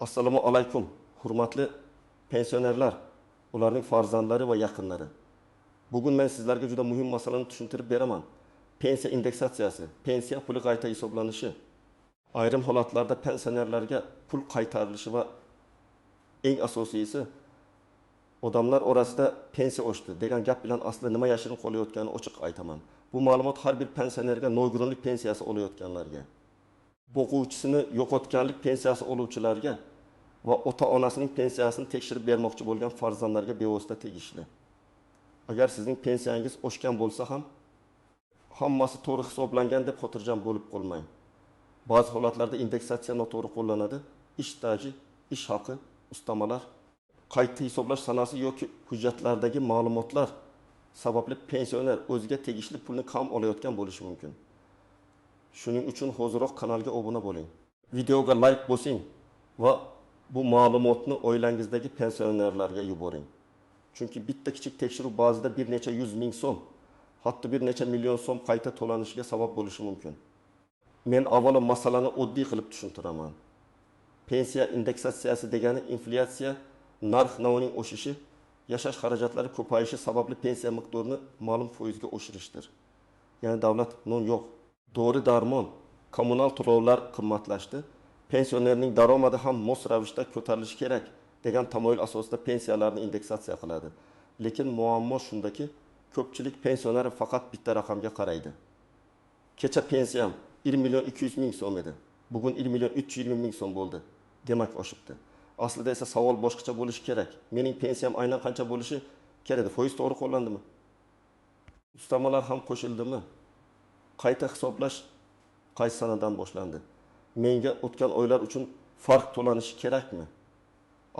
Assalomu alaykum, hurmatli pensionerlar, ularning farzandlari va yaqinlari. Bugun men sizlarga juda muhim masalani tushuntirib beraman. Pensiya indeksatsiyasi, pensiya puli qayta hisoblanishi, ayrim holatlarda pensionerlarga pul qaytarilishi va eng asosiysi odamlar orasida pensiya oshdi degan gap bilan aslida nima yashirin qolayotganini ochiq aytaman. Bu ma'lumot har bir pensionerga nogironlik pensiyasi olayotganlarga, o'quvchisini yo'qotganlik pensiyasi oluvchilarga va ota-onasining pensiyasini tekshirib bermoqchi bo'lgan farzandlarga bevosita tegishli. Agar sizning pensiyangiz oshgan bo'lsa ham, hammasi to'g'ri hisoblangan deb xotirjam bo'lib qolmang. Ba'zi holatlarda indeksatsiya noto'g'ri qo'llanadi. Ish staji, ish haqi, ustamalar, qayta hisoblash sanasi yoki hujjatlardagi ma'lumotlar sababli pensioner o'ziga tegishli pulni kam olayotgan bo'lishi mumkin. Shuning uchun hoziroq kanalga obuna bo'ling. Videoga like bosing va bu ma'lumotni oilangizdagi pensionerlarga yuboring. Chunki bitta kichik tekshiruv ba'zida bir necha 100 ming so'm, hatto bir necha million so'm qayta to'lanishiga sabab bo'lishi mumkin. Men avvalo masalani oddiy qilib tushuntiraman. Pensiya indeksatsiyasi degani inflyatsiya, narx-navoning o'sishi, yashash xarajatlari ko'payishi sababli pensiya miqdorini ma'lum foizga oshirishdir. Ya'ni davlat non yo'q, dori-darmon, kommunal to'lovlar qimmatlashdi. Pensionerning daromadi ham mos ravishda ko'tarilishi kerak degan tamoyil asosida pensiyalarni indeksatsiya qiladi. Lekin muammo shundaki, ko'pchilik pensioner faqat bitta raqamga qaraydi. Kecha pensiyam 1 million 200 ming so'm edi. Bugun 1 million 320 ming so'm bo'ldi. Demak oshibdi. Aslida esa savol boshqacha bo'lishi kerak. Mening pensiyam aynan qancha bo'lishi kerak? Foiz to'g'ri qo'llandimi? Ustamalar ham qo'shildimi? Qayta hisoblash qaysi sanadan boshlandi? Menga o'tgan oylar uchun farq to'lanishi kerakmi?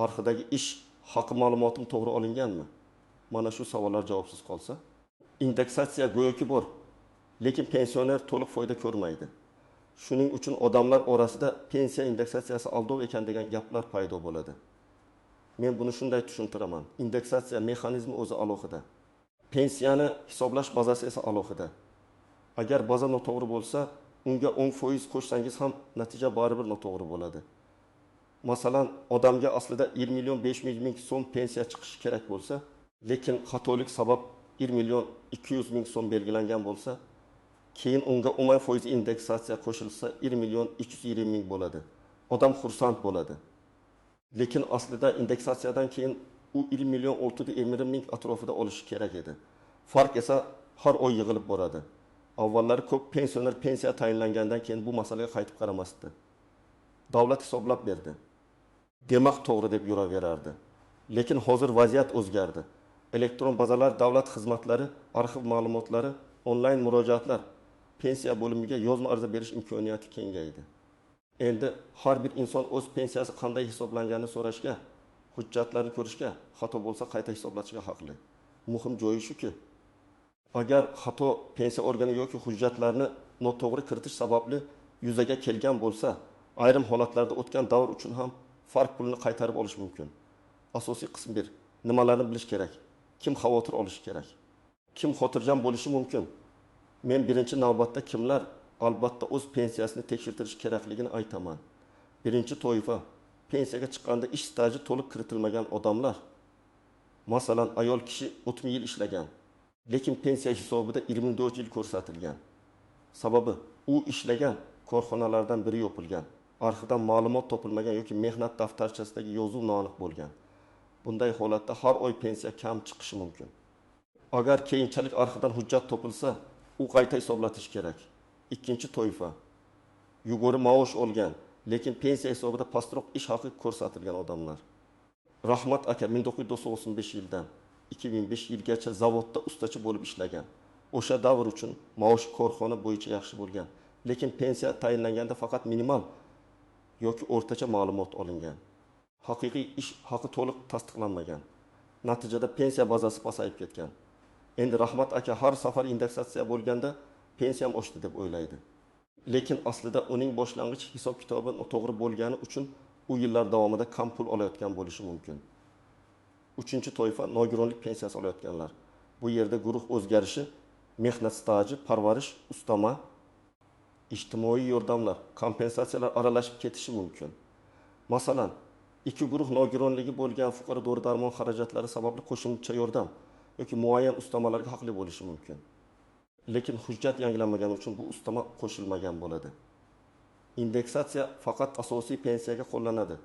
Arxidagi ish haqi ma'lumotim to'g'ri olinganmi? Mana shu savollar javobsiz qolsa, indeksatsiya go'yoki bor, lekin pensioner to'liq foyda ko'rmaydi. Shuning uchun odamlar orasida pensiya indeksatsiyasi aldov ekan degan gaplar paydo bo'ladi. Men buni shunday tushuntiraman. Indeksatsiya mexanizmi o'zi alohida. Pensiyani hisoblash bazasi esa alohida. Agar baza noto'g'ri bo'lsa, unga 10% qo'shsangiz ham natija baribir noto'g'ri bo'ladi. Masalan, odamga aslida 1 million 500 ming so'm pensiya chiqishi kerak bo'lsa, lekin xatolik sabab 1 million 200 ming so'm belgilangan bo'lsa, keyin unga 10% indeksatsiya qo'shilsa 1 million 320 ming bo'ladi. Odam xursand bo'ladi. Lekin aslida indeksatsiyadan keyin u 1 million 620 ming atrofida olishi kerak edi. Farq esa har oy yig'ilib boradi. Avvallari ko'p pensioner pensiya tayinlangandan keyin bu masalaga qaytib qaramasdi. Davlat hisoblab berdi. Demak to'g'ri deb yuraverardi. Lekin hozir vaziyat o'zgardi. Elektron bazalar, davlat xizmatlari, arxiv ma'lumotlari, onlayn murojaatlar, pensiya bo'limiga yozma ariza berish imkoniyati kengaydi. Endi har bir inson o'z pensiyasi qanday hisoblanganini so'rashga, hujjatlarni ko'rishga, xato bo'lsa qayta hisoblatishga haqli. Muhim joyi shuki, agar xato pensiya organi yoki hujjatlarni noto'g'ri kiritish sababli yuzaga kelgan bo'lsa, ayrim holatlarda o'tgan davr uchun ham farq pulini qaytarib olish mumkin. Asosiy qism 1. Nimalarni bilish kerak? Kim xavotir olishi kerak? Kim xotirjam bo'lishi mumkin? Men birinchi navbatda kimlar albatta o'z pensiyasini tekshirtirish kerakligini aytaman. Birinchi toifa, pensiyaga chiqqanda ish staji to'liq kiritilmagan odamlar. Masalan, ayol kishi 30 yil ishlagan, lekin pensiya hisobida 24 yil ko'rsatilgan. Sababi u ishlagan korxonalardan biri yopilgan, arxidan ma'lumot topilmagan yoki mehnat daftarchasidagi yozuv noaniq bo'lgan. Bunday holatda har oy pensiya kam chiqishi mumkin. Agar keyinchalik arxidan hujjat topilsa, u qayta hisoblatish kerak. Ikkinchi toifa, yug'ori maosh olgan, lekin pensiya hisobida pastroq ish haqi ko'rsatilgan odamlar. Rahmat aka 1995 yildan 2005 yilgacha zavodda ustachi bo'lib ishlagan. O'sha davr uchun maosh korxona bo'yicha yaxshi bo'lgan, lekin pensiya tayinlanganda faqat minimal yoki o'rtacha ma'lumot olingan. Haqiqiy ish haqi to'liq tasdiqlanmagan. Natijada pensiya bazasi pasayib ketgan. Endi Rahmat aka har safar indeksatsiya bo'lganda pensiyam oshdi deb o'ylaydi. Lekin aslida uning boshlang'ich hisob kitobi to'g'ri bo'lgani uchun u yillar davomida kam pul olayotgan bo'lishi mumkin. Uchinchi toifa nogironlik pensiyasi olayotganlar. Bu yerda guruh o'zgarishi, mehnat staji, parvarish, ustama, ijtimoiy yordamlar, kompensatsiyalar aralashib ketishi mumkin. Masalan, ikki guruh nogironligi bo'lgan fuqaro dori-darmon xarajatlari sababli qo'shimcha yordam yoki muayyan ustamalarga haqli bo'lishi mumkin. Lekin hujjat yangilanmagani uchun bu ustama qo'shilmagan bo'ladi. Indeksatsiya faqat asosiy pensiyaga qo'llanadi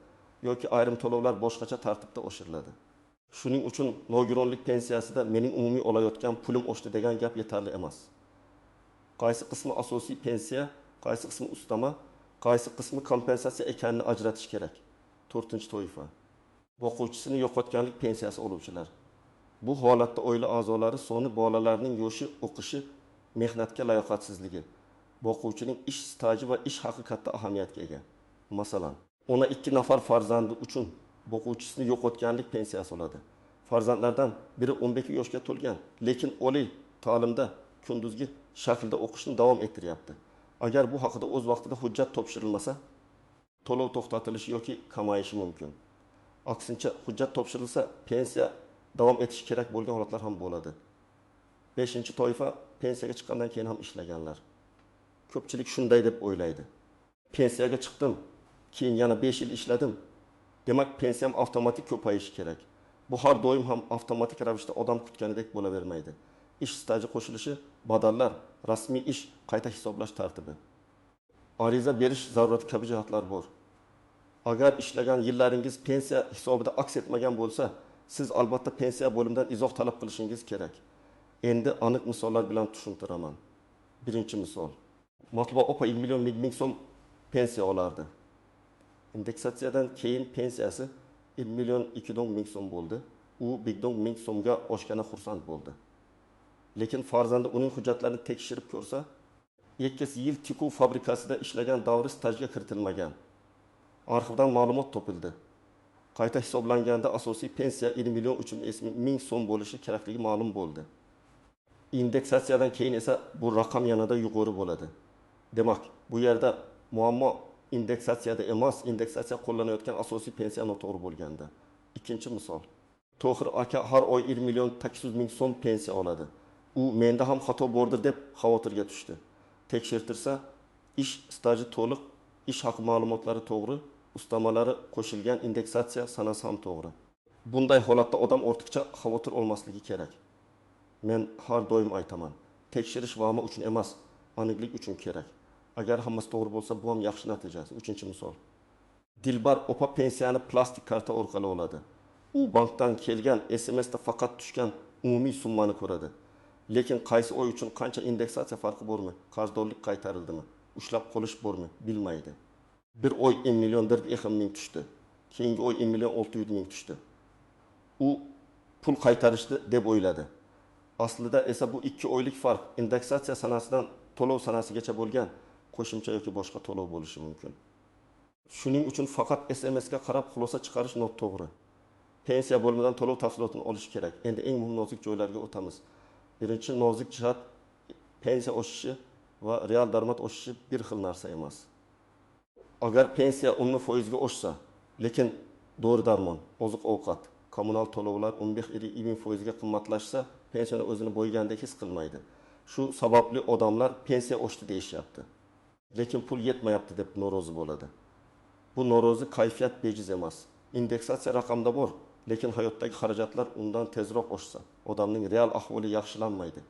yoki ayrim to'lovlar boshqacha tartibda oshiriladi. Shuning uchun nogironlik pensiyasida mening umumiy olayotgan pulim oshdi degan gap yetarli emas. Qaysi qismi asosiy pensiya, qaysi qismi ustama, qaysi qismi kompensatsiya ekanini ajratish kerak. 4-toifa. Boquvchisini yo'qotganlik pensiyasi oluvchilar. Bu holatda oila a'zolari soni bolalarning yoshi, o'qishi, mehnatga layoqatsizligi, boquvchining ish staji va ish haqi katta ahamiyatga ega. Masalan, 12 nafar farzandi uchun boquvchisini yo'qotganlik pensiyasi oladi. Farzandlardan biri 12 yoshga to'lgan, lekin oliy ta'limda kunduzgi shaklda o'qishni davom ettiryapti. Agar bu haqida o'z vaqtida hujjat topshirilmasa, to'lov to'xtatilishi yoki kamayishi mumkin. Aksincha, hujjat topshirilsa, pensiya davom etishi kerak bo'lgan holatlar ham bo'ladi. 5-toifa pensiyaga chiqqandan keyin ham ishlaganlar. Ko'pchilik shunday deb o'ylaydi. Pensiyaga chiqdim, keyin yana 5 yil ishladim. Demak, pensiyam avtomatik ko'payishi kerak. Bu har doim ham avtomatik ravishda odam kutganidek bo'lavermaydi. Ish staji qo'shilishi, badallar, rasmiy ish qayta hisoblash tartibi. Ariza berish zarurati kabi jihatlar bor. Agar ishlagan yillaringiz pensiya hisobida aks etmagan bo'lsa, siz albatta pensiya bo'limidan izoh talab qilishingiz kerak. Endi aniq misollar bilan tushuntiraman. Birinchi misol. Matluba opa 1 million ming so'm pensiya olardi. Indeksatsiyadan keyin pensiyasi 1 million 2 ming so'm bo'ldi. U 1 ming so'mga oshgani xursand bo'ldi. Lekin farzandi uning hujjatlarini tekshirib ko'rsa, 2 yil tikuv fabrikasida ishlagan davri stajga kiritilmagan. Arxivdan ma'lumot topildi. Qayta hisoblanganda asosiy pensiya 1 million 300 ming so'm bo'lishi kerakligi ma'lum bo'ldi. Indeksatsiyadan keyin esa bu raqam yanada yuqori bo'ladi. Demak, bu yerda muammo indeksatsiyada emas, indeksatsiya qo'llanayotgan asosiy pensiya noto'g'ri bo'lganda. Ikkinchi misol. To'g'ri aka har oy 1 million 800 ming so'm pensiya oladi. U menda ham xato bordi deb xavotirga tushdi. Tekshirtirsa, ish staji to'liq, ish haqi ma'lumotlari to'g'ri, ustamalari qo'shilgan, indeksatsiya sanasi ham to'g'ri. Bunday holatda odam ortiqcha xavotir olmasligi kerak. Men har doim aytaman, tekshirish vahima uchun emas, aniqlik uchun kerak. Agar hammasi to'g'ri bo'lsa, bu ham yaxshi natijasi. 3-misol. Dilbar opa pensiyani plastik karta orqali oladi. U bankdan kelgan SMSda faqat tushgan umumiy summani ko'radi. Lekin qaysi oy uchun qancha indeksatsiya farqi bormi, qarzdorlik qaytarildimi, ushlab qolish bormi bilmaydi. Bir oy 1 million 1 ming tushdi. Keyingi oy 1 million 600 ming tushdi. U pul qaytarishdi deb o'yladi. Aslida esa bu 2 oylik farq indeksatsiya sanasidan to'lov sanasigacha bo'lgan qo'shimcha yoki boshqa to'lov bo'lishi mumkin. Shuning uchun faqat SMS ga qarab xulosa chiqarish noto'g'ri. Pensiya bo'limidan to'lov tafsilotini olish kerak. Endi eng muhim nozik joylarga o'tamiz. Birinchi nozik jihat pensiya oshishi va real daromad oshishi bir xil narsa emas. Agar pensiya 10% ga oshsa, lekin dori-darmon, oziq-ovqat, kommunal to'lovlar 15-20% ga qimmatlashsa, pensiya o'zini bo'ygandek his qilmaydi. Shu sababli odamlar pensiya oshdi deyishyapti. Lekin pul yetmayapti deb norozi bo'ladi. Bu norozi kayfiyat bejiz emas. Indeksatsiya raqamda bor, lekin hayotdagi xarajatlar undan tezroq oshsa, odamning real ahvoli yaxshilanmaydi.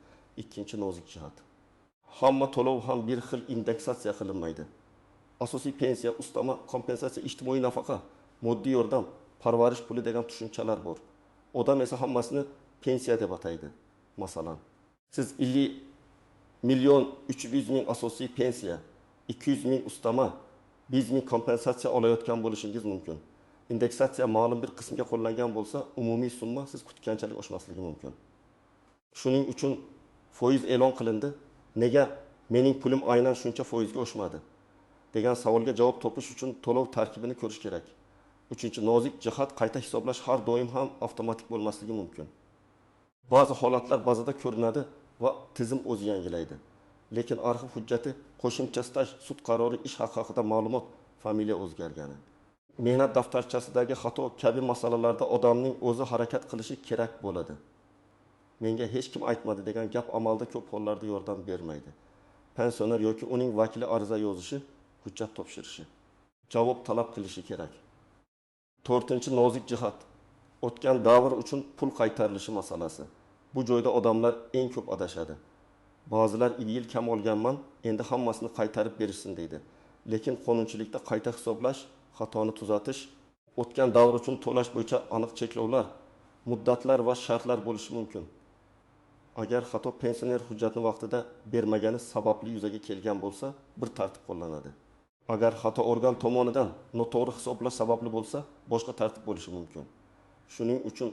Ikkinchi nozik jihat. Hamma to'lov ham bir xil indeksatsiya qilinmaydi. Asosiy pensiya, ustama, kompensatsiya, ijtimoiy nafaqa, moddiy yordam, parvarish puli degan tushunchalar bor. Odam esa hammasini pensiya deb ataydi. Masalan, siz 50 million 300 ming asosiy pensiya, 200 ming ustama, 100 ming kompensatsiya olayotgan bo'lishingiz mumkin. Indeksatsiya ma'lum bir qismga qo'llangan bo'lsa, umumiy summa siz kutganchalik oshmasligi mumkin. Shuning uchun foiz e'lon qilindi. Nega mening pulim aynan shuncha foizga oshmadi degan savolga javob topish uchun to'lov tarkibini ko'rish kerak. 3-nozik jihat qayta hisoblash har doim ham avtomatik bo'lmasligi mumkin. Ba'zi holatlar bazada ko'rinadi va tizim o'zi yangilaydi. Lekin arxiv hujjati, qo'shimcha staj, sud qarori, ish haqi haqida ma'lumot, familiya o'zgargani, mehnat daftarchasidagi xato kabi masalalarda odamning o'zi harakat qilishi kerak bo'ladi. Menga hech kim aytmadi degan gap amalda ko'p hollarda yordam bermaydi. Pensioner yoki uning vakili ariza yozishi, hujjat topshirishi, javob talab qilishi kerak. To'rtinchi nozik jihat. O'tgan davr uchun pul qaytarilishi masalasi. Bu joyda odamlar eng ko'p adashadi. Ba'zilar 2 yil kam olganman, endi hammasini qaytarib berishsin deydi. Lekin qonunchilikda qayta hisoblash, xatoni tuzatish, o'tgan davr uchun to'lash bo'yicha aniq cheklovlar, muddatlar va shartlar bo'lishi mumkin. Agar xato pensioner hujjatni vaqtida bermagani sababli yuzaga kelgan bo'lsa, bir tartib qo'llanadi. Agar xato organ tomonidan noto'g'ri hisoblash sababli bo'lsa, boshqa tartib bo'lishi mumkin. Shuning uchun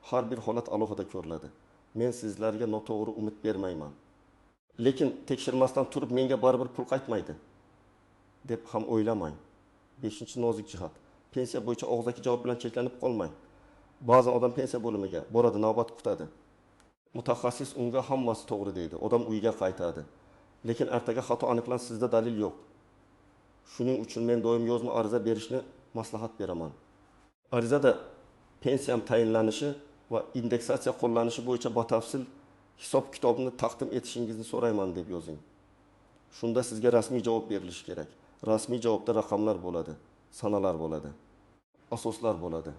har bir holat alohida ko'riladi. Men sizlarga noto'g'ri umid bermayman. Lekin tekshirmasdan turib menga baribir pul qaytmaydi deb ham o'ylamang. 5-nozik jihat. Pensiya bo'yicha og'zaki javob bilan cheklanib qolmang. Ba'zan odam pensiya bo'limiga boradi, navbat kutadi. Mutaxassis unga hammasi to'g'ri deydi. Odam uyiga qaytadi. Lekin ertaga xato aniqlansa sizda dalil yo'q. Shuning uchun men doim yozma ariza berishni maslahat beraman. Arizada pensiyam tayinlanishi va indeksatsiya qo'llanishi bo'yicha batafsil hisob kitobini taqdim etishingizni so'rayman deb yozing. Shunda sizga rasmiy javob berilishi kerak. Rasmiy javobda raqamlar bo'ladi, sanalar bo'ladi, asoslar bo'ladi.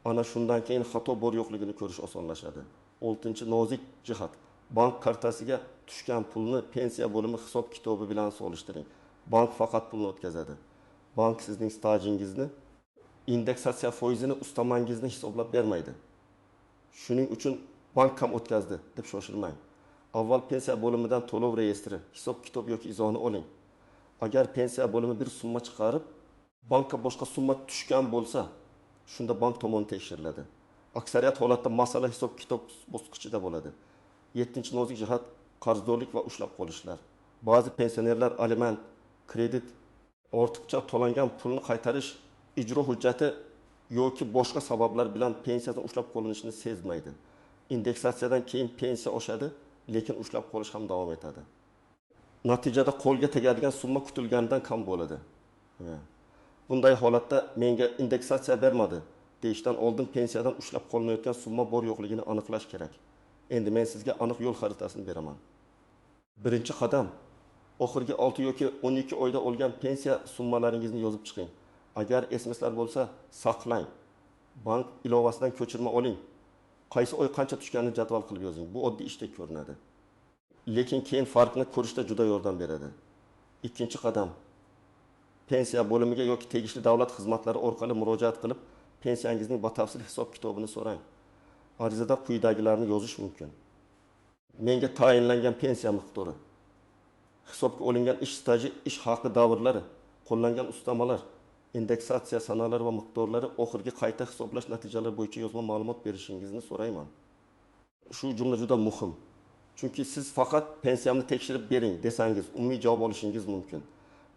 Ana shundan keyin xato bor yo'qligini ko'rish osonlashadi. 6-nozik jihat. Bank kartasiga tushgan pulni pensiya bo'limi hisob kitobi bilan solishtiring. Bank faqat pulni o'tkazadi. Bank sizning stajingizni, indeksatsiya foizini, ustamangizni hisoblab bermaydi. Shuning uchun bank ham o'tkazdi deb shoshilmang. Avval pensiya bo'limidan to'lov reyestri, hisob kitob yoki izohni oling. Agar pensiya bo'limi bir summa chiqarib, bankka boshqa summa tushgan bo'lsa, shunda bank tomonidan tekshiriladi. Aksariyat holatda masala hisob kitob bosqichida bo'ladi. 7-nozik jihat qarzdorlik va ushlab qolishlar. Ba'zi pensionerlar aliment, kredit, ortiqcha to'langan pulni qaytarish, ijro hujjati yoki boshqa sabablar bilan pensiyadan ushlab qolinishini sezmaydi. Indeksatsiyadan keyin pensiya oshadi, lekin ushlab qolish ham davom etadi. Natijada qo'lga tegadigan summa kutilganidan kam bo'ladi. Bunday holatda menga indeksatsiya bermadi deyishdan oldin pensiyadan ushlab qolinayotgan summa bor yo'qligini aniqlash kerak. Endi men sizga aniq yo'l xaritasini beraman. Birinchi qadam, oxirgi 6 yoki 12 oyda olgan pensiya summalaringizni yozib chiqing. Agar SMSlar bo'lsa, saqlang. Bank ilovasidan ko'chirma oling. Qaysi oy qancha tushganini jadval qilib yozing. Bu oddiy ishdek ko'rinadi. Lekin keyin farqni ko'rishda juda yordam beradi. Ikkinchi qadam, pensiya bo'limiga yoki tegishli davlat xizmatlari orqali murojaat qilib, pensiyangizning batafsil hisob kitobini so'rang. Arizada quyidagilarni yozish mumkin. Menga tayinlangan pensiya miqdori, hisobga olingan ish staji, ish haqi davrlari, qo'llangan ustamalar, indeksatsiya sanalari va miqdorlari, oxirgi qayta hisoblash natijalari bo'yicha yozma ma'lumot berishingizni so'rayman. Shu jumla juda muhim. Chunki siz faqat pensiyamni tekshirib bering desangiz, umumiy javob olishingiz mumkin.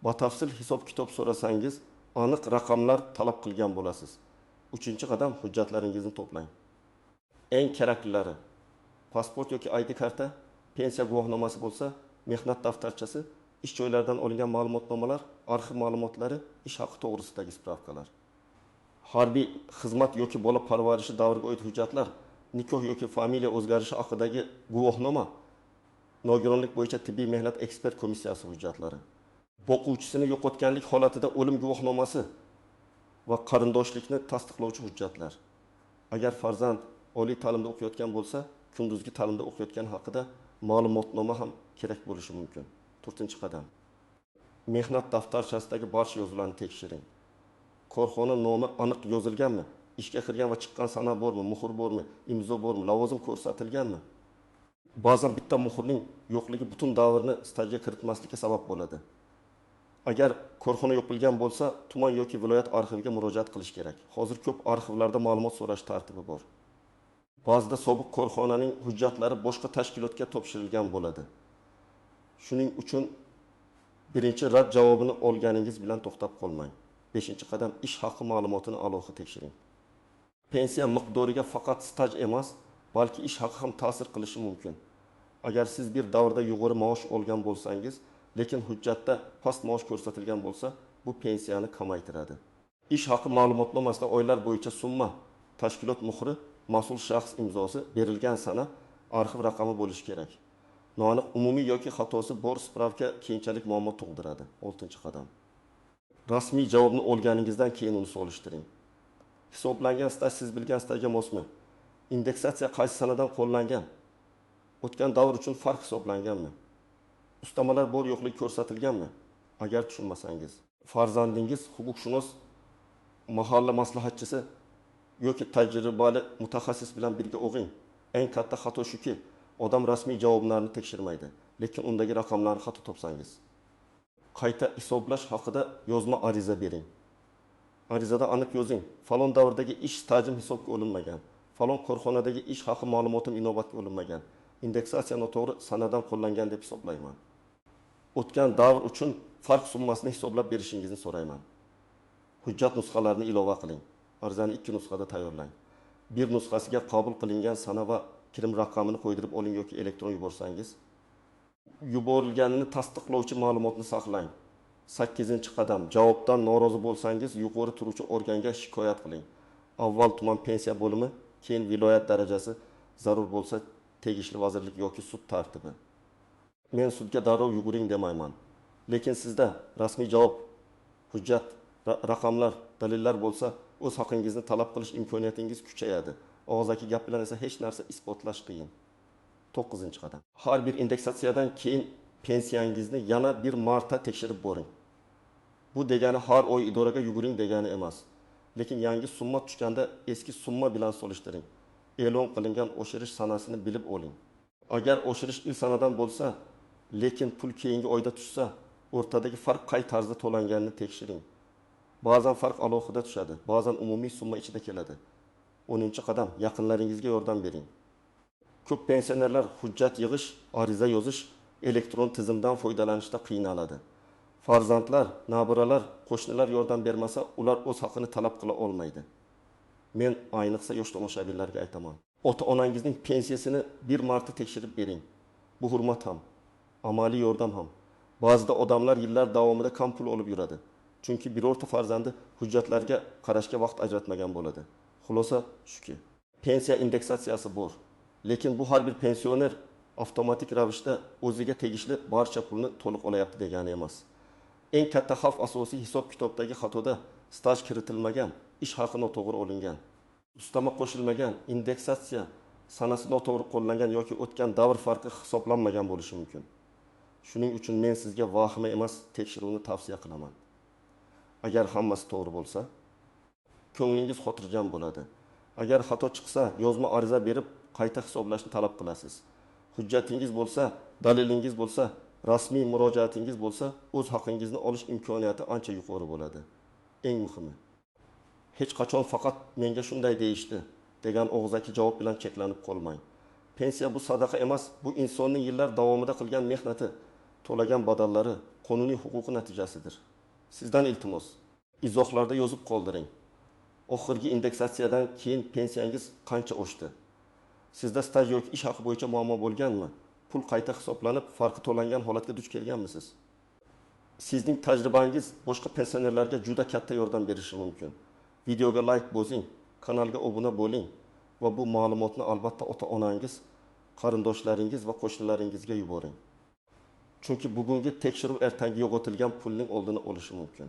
Batafsil hisob kitob so'rasangiz, aniq raqamlar talab qilgan bo'lasiz. 3-qadam, hujjatlaringizni to'plang. Eng keraklilari: pasport yoki ID karta, pensiya guvohnomasi bo'lsa, mehnat daftarchasi, ish joylaridan olingan ma'lumotnomalar, arxiv ma'lumotlari, ish haqi to'g'risidagi spravkalar. Harbiy xizmat yoki bola parvarishi davriga oid hujjatlar, nikoh yoki familiya o'zgarishi haqidagi guvohnoma, nogironlik bo'yicha tibbiy mehnat ekspert komissiyasi hujjatlari, boquvchisini yo'qotganlik holatida o'lim guvohnomasi va qarindoshlikni tasdiqlovchi hujjatlar. Agar farzand oliy ta'limda o'qiyotgan bo'lsa, kunduzgi ta'limda o'qiyotgani haqida ma'lumotnoma ham kerak bo'lishi mumkin. 4-qadam. Mehnat daftarchasidagi barcha yozuvlarni tekshiring. Korxona nomi aniq yozilganmi? Ishga kirgan va chiqqan sana bormi? Muhr bormi? Imzo bormi? Lavozim ko'rsatilganmi? Ba'zan bitta muhrning yo'qligi butun davrni stajga kiritmaslikka sabab bo'ladi. Agar korxona yopilgan bo'lsa, tuman yoki viloyat arxiviga murojaat qilish kerak. Hozir ko'p arxivlarda ma'lumot so'rash tartibi bor. Ba'zida sobiq korxonaning hujjatlari boshqa tashkilotga topshirilgan bo'ladi. Shuning uchun birinchi rad javobini olganingiz bilan to'xtab qolmang. 5-qadam, ish haqi ma'lumotini alohida tekshiring. Pensiya miqdoriga faqat staj emas, balki ish haqi ham ta'sir qilishi mumkin. Agar siz bir davrda yuqori maosh olgan bo'lsangiz, lekin hujjatda past maosh ko'rsatilgan bo'lsa, bu pensiyani kamaytiradi. Ish haqi ma'lumotnomasida oylar bo'yicha summa, tashkilot muhri, mas'ul shaxs imzosi, berilgan sana, arxiv raqami bo'lishi kerak. Noaniq umumiy yoki xatosi bor spravka keyinchalik muammo tug'diradi. 6-qadam. Rasmiy javobni olganingizdan keyin uni solishtiring. Hisoblangan staj siz bilgan stajga mosmi? Indeksatsiya qaysi sanadan qo'llangan? O'tgan davr uchun farq hisoblanganmi? Ustamalar bor yo'qligi ko'rsatilganmi? Agar tushunmasangiz, farzandingiz huquqshunos mahalla maslahatchisi yoki tajribali mutaxassis bilan birga o'qing. Eng katta xato shuki, odam rasmiy javoblarni tekshirmaydi, lekin undagi raqamlarni xato topsangiz. Qayta hisoblash haqida yozma ariza bering. Arizada aniq yozing. Falon davrdagi ish stajim hisobga olinmagan. Falon korxonadagi ish haqi ma'lumotim inobatga olinmagan. Indeksatsiya noto'g'ri sanadan qo'llangan deb hisoblayman. O'tgan davr uchun farq summasini hisoblab berishingizni so'rayman. Hujjat nusxalarini ilova qiling. Arizani 2 nusxada tayyorlang. Bir nusxasiga qabul qilingan sana va kirim raqamini qo'ydirib oling yoki elektron yuborsangiz, yuborilganini tasdiqlovchi ma'lumotni saqlang. 8-qadam. Javobdan norozi bo'lsangiz, yuqori turuvchi organga shikoyat qiling. Avval tuman pensiya bo'limi, keyin viloyat darajasi, zarur bo'lsa tegishli vazirlik yoki sud tartibi. Men sudga darrov yuguring demayman. Lekin sizda rasmiy javob, hujjat, raqamlar, dalillar bo'lsa, o'z haqingizni talab qilish imkoniyatingiz kuchayadi. Og'zaki gap bilan esa hech narsa isbotlash qiyin. 9-qadam. Har bir indeksatsiyadan keyin pensiyangizni yana bir marta tekshirib boring. Bu degani har oy idoraga yuguring degani emas. Lekin yangi summa tushganda eski summa bilan solishtiring. E'lon qilingan oshirish sanasini bilib oling. Agar oshirish il sanadan bo'lsa, lekin pul keyingi oyda tushsa, o'rtadagi farq qay tarzda to'langanini tekshiring. Ba'zan farq alohida tushadi, ba'zan umumiy summa ichida keladi. 10-qadam. Yaqinlaringizga yordam bering. Ko'p pensionerlar hujjat yig'ish, ariza yozish, elektron tizimdan foydalanishda qiynaladi. Farzandlar, nabiralar, qo'shnilar yordam bermasa, ular o'z haqini talab qila olmaydi. Men ayniqsa yosh tomoshabinlarga aytaman. Ota-onangizning pensiyasini bir marta tekshirib bering. Bu hurmat ham, amaliy yordam ham. Ba'zida odamlar yillar davomida kam pul olib yuradi. Chunki birorta farzandi hujjatlarga qarashga vaqt ajratmagan bo'ladi. Xulosa shuki, pensiya indeksatsiyasi bor. Lekin bu har bir pensioner avtomatik ravishda o'ziga tegishli barcha pulni to'liq olayapti degani emas. Eng katta xavf asosiy hisob-kitobdagi xatoda staj kiritilmagan, ish haqi noto'g'ri olingan, ustama qo'shilmagan, indeksatsiya sanasi noto'g'ri qo'llangan yoki o'tgan davr farqi hisoblanmagan bo'lishi mumkin. Shuning uchun men sizga vahima emas, tekshiruvni tavsiya qilaman. Agar hammasi to'g'ri bo'lsa, ko'nglingiz xotirjam bo'ladi. Agar xato chiqsa, yozma ariza berib, qayta hisoblashni talab qilasiz. Hujjatingiz bo'lsa, dalilingiz bo'lsa, rasmiy murojaatingiz bo'lsa, o'z haqingizni olish imkoniyati ancha yuqori bo'ladi. Eng muhimi, hech qachon faqat menga shunday deyishdi degan og'zaki javob bilan cheklanib qolmang. Pensiya bu sadaqa emas, bu insonning yillar davomida qilgan mehnati, to'lagan badallari, qonuniy huquqi natijasidir. Sizdan iltimos, izohlarda yozib qoldiring. Oxirgi indeksatsiyadan keyin pensiyangiz qancha oshdi? Sizda staj yoki ish haqi bo'yicha muammo bo'lganmi? Pul qayta hisoblanib, farqi to'langan holatga duch kelganmisiz? Sizning tajribangiz boshqa pensionerlarga juda katta yordam berishi mumkin. Videoga like bosing, kanalga obuna bo'ling va bu ma'lumotni albatta ota-onangiz, qarindoshlaringiz va qo'shnilaringizga yuboring. Chunki bugungi tekshiruv ertangi yo'qotilgan pulning oldini olishi mumkin.